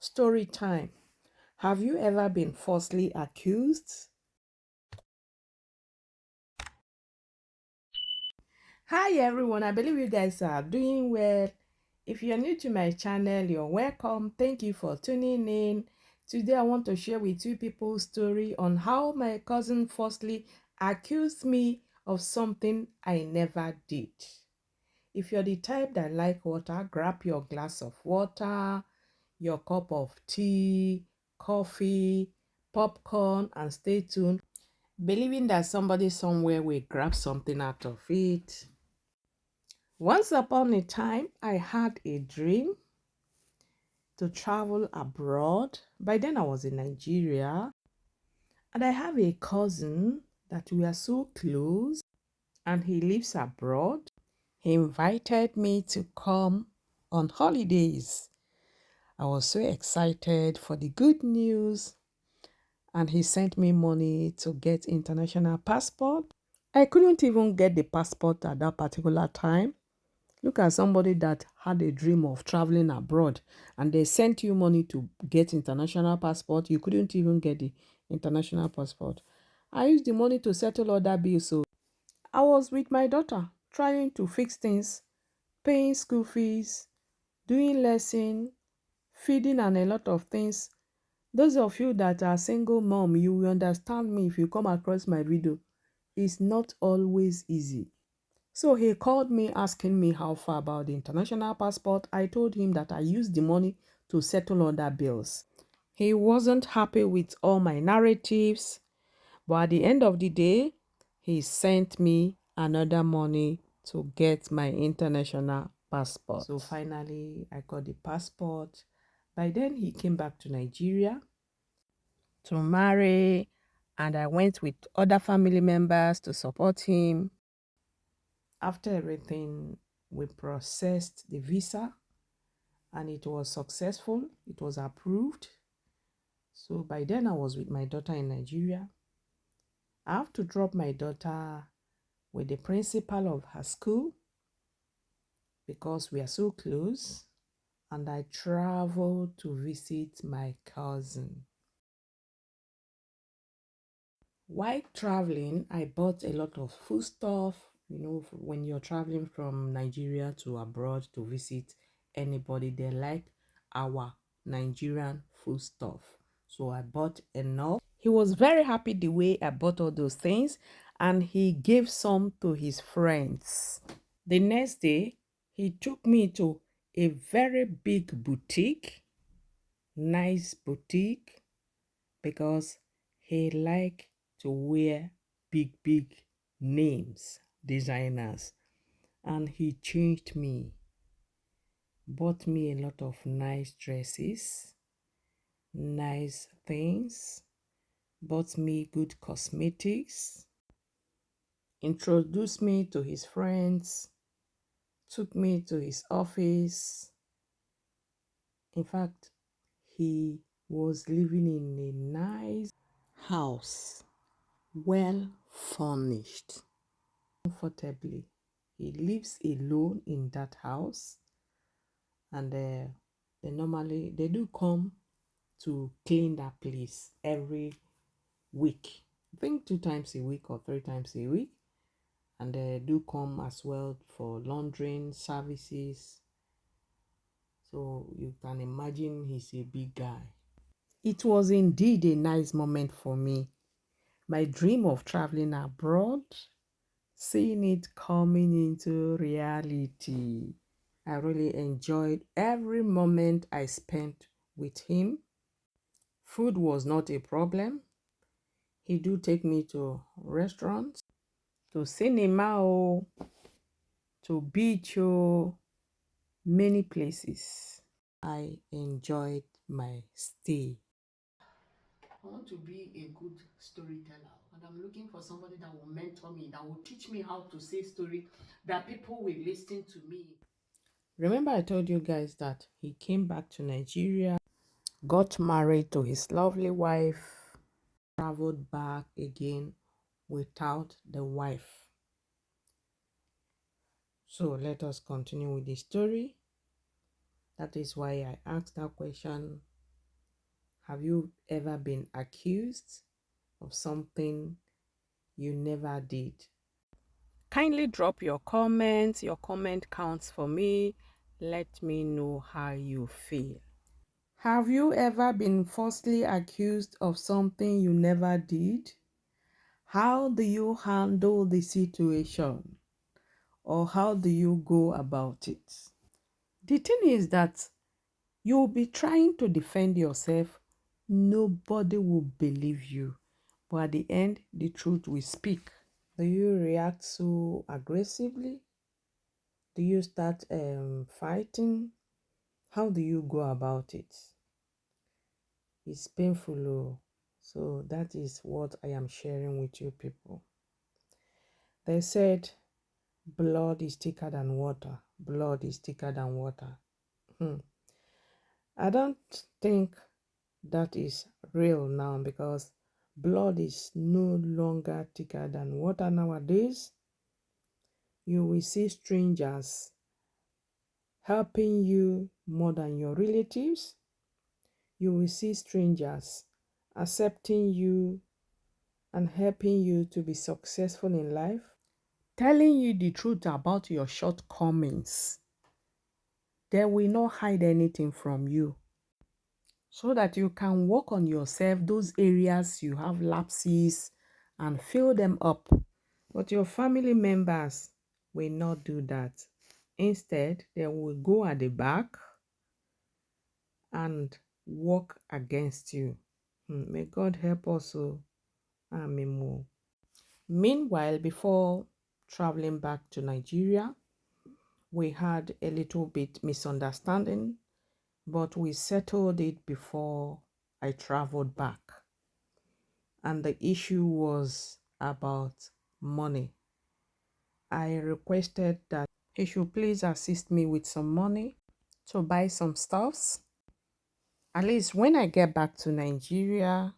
Story time. Have you ever been falsely accused? Hi everyone, I believe you guys are doing well. If you're new to my channel, you're welcome. Thank you for tuning in. Today I want to share with you people's story on how my cousin falsely accused me of something I never did. If you're the type that like water, grab your glass of water, your cup of tea, coffee, popcorn, and stay tuned, believing that somebody somewhere will grab something out of it. Once upon a time, I had a dream to travel abroad. By then, I was in Nigeria, and I have a cousin that we are so close, and he lives abroad. He invited me to come on holidays. I was so excited for the good news, and he sent me money to get international passport. I couldn't even get the passport at that particular time. Look at somebody that had a dream of traveling abroad and they sent you money to get international passport. You couldn't even get the international passport. I used the money to settle other bills. So I was with my daughter trying to fix things, paying school fees, doing lesson, feeding and a lot of things. Those of you that are single mom, you will understand me if you come across my video. It's not always easy. So he called me asking me how far about the international passport. I told him that I used the money to settle other bills. He wasn't happy with all my narratives, but at the end of the day, he sent me another money to get my international passport. So finally, I got the passport. By then, he came back to Nigeria to marry, and I went with other family members to support him. After everything, we processed the visa and it was successful. It was approved. So by then I was with my daughter in Nigeria. I have to drop my daughter with the principal of her school because we are so close, and I traveled to visit my cousin. While traveling, I bought a lot of food stuff. You know, when you're traveling from Nigeria to abroad to visit anybody, they like our Nigerian food stuff. So I bought enough. He was very happy the way I bought all those things, and he gave some to his friends. The next day, he took me to a very big boutique, nice boutique, because he liked to wear big names, designers. And he changed me, bought me a lot of nice dresses, nice things, bought me good cosmetics, introduced me to his friends, took me to his office. In fact, he was living in a nice house, well furnished, comfortably. He lives alone in that house, and they do come to clean that place every week. I think 2 times a week or 3 times a week, and they do come as well for laundering services. So you can imagine he's a big guy. It was indeed a nice moment for me. My dream of traveling abroad, seeing it coming into reality. I really enjoyed every moment I spent with him. Food was not a problem. He do take me to restaurants, to cinema, to beach, many places. I enjoyed my stay. I want to be a good storyteller, and I'm looking for somebody that will mentor me, that will teach me how to say story, that people will listen to me. Remember I told you guys that he came back to Nigeria, got married to his lovely wife, traveled back again without the wife. So let us continue with the story. That is why I asked that question. Have you ever been accused of something you never did? Kindly drop your comments. Your comment counts for me. Let me know how you feel. Have you ever been falsely accused of something you never did? How do you handle the situation? Or how do you go about it? The thing is that you'll be trying to defend yourself. Nobody will believe you. But at the end, the truth will speak. Do you react so aggressively? Do you start fighting? How do you go about it? It's painful, oh. So that is what I am sharing with you people. They said blood is thicker than water. Blood is thicker than water. I don't think that is real now, because blood is no longer thicker than water nowadays. You will see strangers helping you more than your relatives. You will see strangers accepting you and helping you to be successful in life, telling you the truth about your shortcomings. They will not hide anything from you, so that you can work on yourself, those areas you have lapses, and fill them up. But your family members will not do that. Instead, they will go at the back and work against you. May God help us. Amen. Meanwhile, before traveling back to Nigeria, we had a little bit misunderstanding, but we settled it before I traveled back. And the issue was about money. I requested that he should please assist me with some money to buy some stuffs. At least when I get back to Nigeria,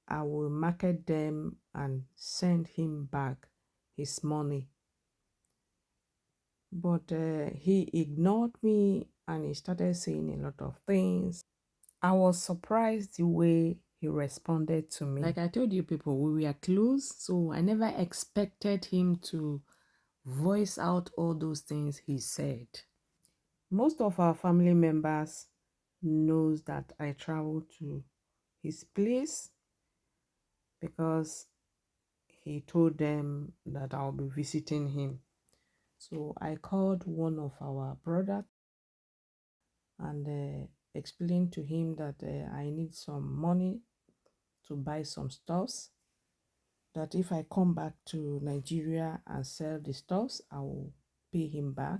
I will market them and send him back his money. But he ignored me and he started saying a lot of things. I was surprised the way he responded to me. Like I told you people, we were close, so I never expected him to voice out all those things he said. Most of our family members knows that I travel to his place because he told them that I'll be visiting him. So I called one of our brothers and explained to him that I need some money to buy some stuffs, that if I come back to Nigeria and sell the stuffs, I will pay him back.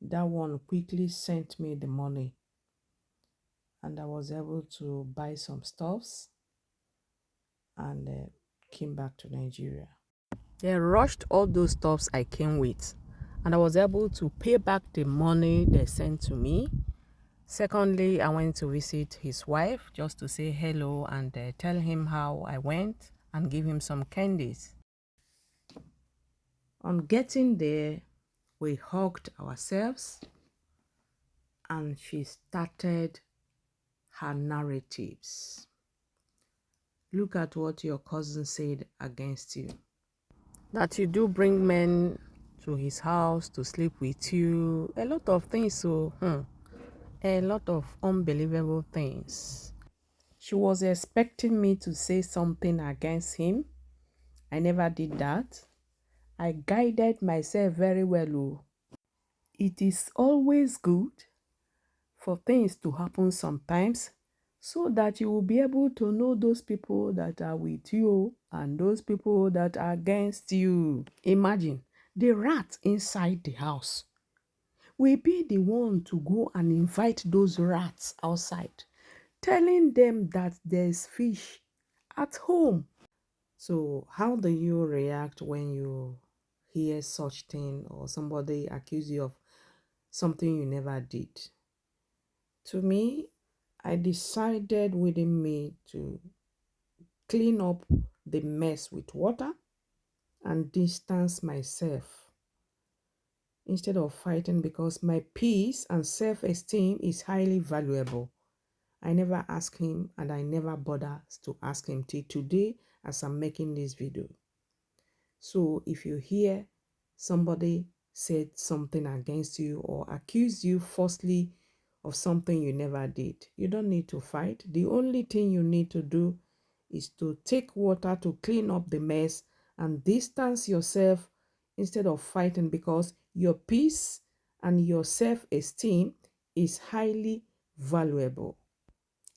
That one quickly sent me the money and I was able to buy some stuffs and came back to Nigeria. They rushed all those stuffs I came with and I was able to pay back the money they sent to me. Secondly, I went to visit his wife just to say hello and tell him how I went and give him some candies. On getting there, we hugged ourselves and she started her narratives. Look at what your cousin said against you. That you do bring men to his house to sleep with you. A lot of things, so a lot of unbelievable things. She was expecting me to say something against him. I never did that. I guided myself very well. Oh. It is always good for things to happen sometimes, so that you will be able to know those people that are with you and those people that are against you. Imagine the rat inside the house will be the one to go and invite those rats outside, telling them that there's fish at home. So how do you react when you hear such thing or somebody accuse you of something you never did? To me, I decided within me to clean up the mess with water and distance myself instead of fighting, because my peace and self-esteem is highly valuable. I never asked him, and I never bothered to ask him till today as I'm making this video. So if you hear somebody said something against you or accuse you falsely of something you never did, you don't need to fight. The only thing you need to do is to take water to clean up the mess and distance yourself instead of fighting, because your peace and your self-esteem is highly valuable.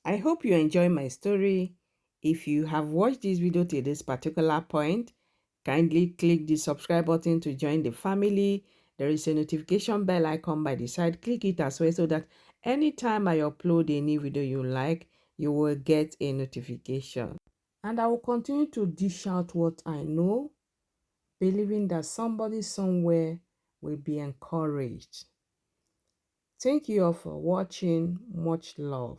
I hope you enjoy my story. If you have watched this video to this particular point, kindly click the subscribe button to join the family. There is a notification bell icon by the side. Click it as well so that anytime I upload a new video you like, you will get a notification. And I will continue to dish out what I know, believing that somebody somewhere will be encouraged. Thank you all for watching. Much love.